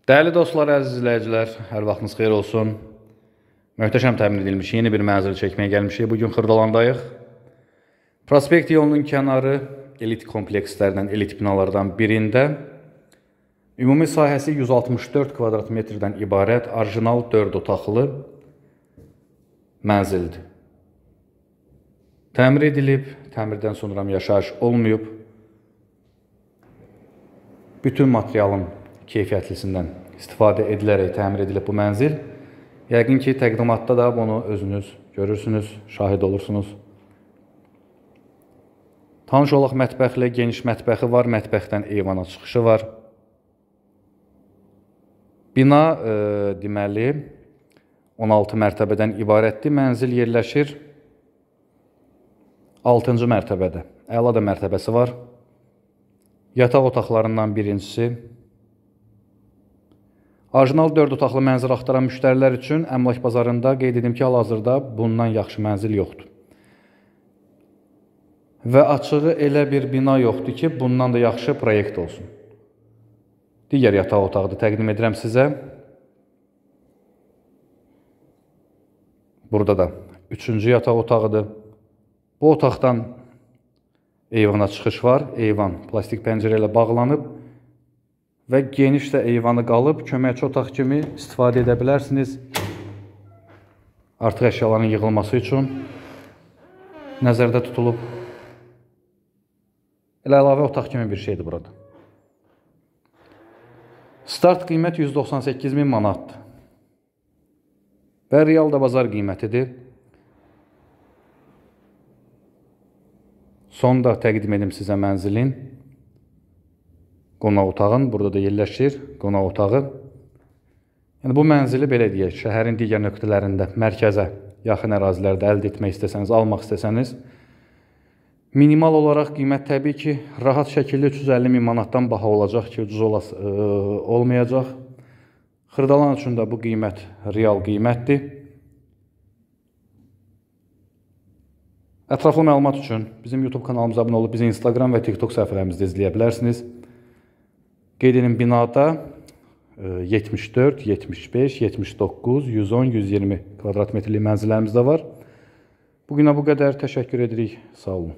Dəyərli dostlar, əziz izləyicilər, hər vaxtınız xeyir olsun. Möhtəşəm təmin edilmiş yeni bir mənzil çəkməyə gəlmişik. Bugün Xırdalandayıq. Prospekt yolunun kənarı elit komplekslərdən, elit binalardan birində ümumi sahəsi 164 kvadrat metrdən ibarət orijinal 4 otaqlı mənzildir. Təmir edilib, təmirdən sonra yaşayış olmayıb. Bütün materialın keyfiyyətlisindən istifadə edilərək təmir edilib bu mənzil. Yəqin ki, təqdimatda da bunu özünüz görürsünüz, şahid olursunuz. Tanış olaq mətbəxlə, geniş mətbəxi var, mətbəxdən eyvana çıxışı var. Bina deməli 16 mərtəbədən ibarətdir. Mənzil yerləşir 6-cı mərtəbədə. Əla da mərtəbəsi var. Yataq otaqlarından birincisi. Orijinal 4 otaqlı mənzil axtaran müştərilər üçün əmlak bazarında qeyd edim ki, hal-hazırda bundan yaxşı mənzil yoxdur. Və açığı elə bir bina yoxdur ki, bundan da yaxşı proyekt olsun. Digər yataq otağıdır, təqdim edirəm sizə. Burada da 3-cü yataq otağıdır. Bu otaqdan eyvana çıxış var. Eyvan plastik pəncərə ilə bağlanıb və geniş də eyvanı qalıb. Köməkçi otaq kimi istifadə edə bilərsiniz. Artıq əşyaların yığılması üçün nəzərdə tutulub. Elə əlavə otaq kimi bir şeydir burada. Start qiymət 198.000 manatdır. Və real da bazar qiymətidir. Sonda təqdim edim sizə mənzilin qonaq otağın. Burada da yerləşir qonaq otağı. Yəni, bu mənzili belə deyək, şəhərin digər nöqtələrində, mərkəzə, yaxın ərazilərdə əldə etmək istəsəniz, almaq istəsəniz, minimal olaraq qiymət təbii ki, rahat şəkildə 350.000 manatdan baha olacaq ki, ucuz olmayacaq. Xırdalan üçün də bu qiymət real qiymətdir. Ətraflı məlumat üçün bizim YouTube kanalımıza abunə olub, bizi Instagram və TikTok səhifələrimizdə izləyə bilərsiniz. Qeyd edim, binada 74, 75, 79, 110, 120 kvadrat metrlik mənzillərimiz də var. Bugünə bu qədər. Təşəkkür edirik. Sağ olun.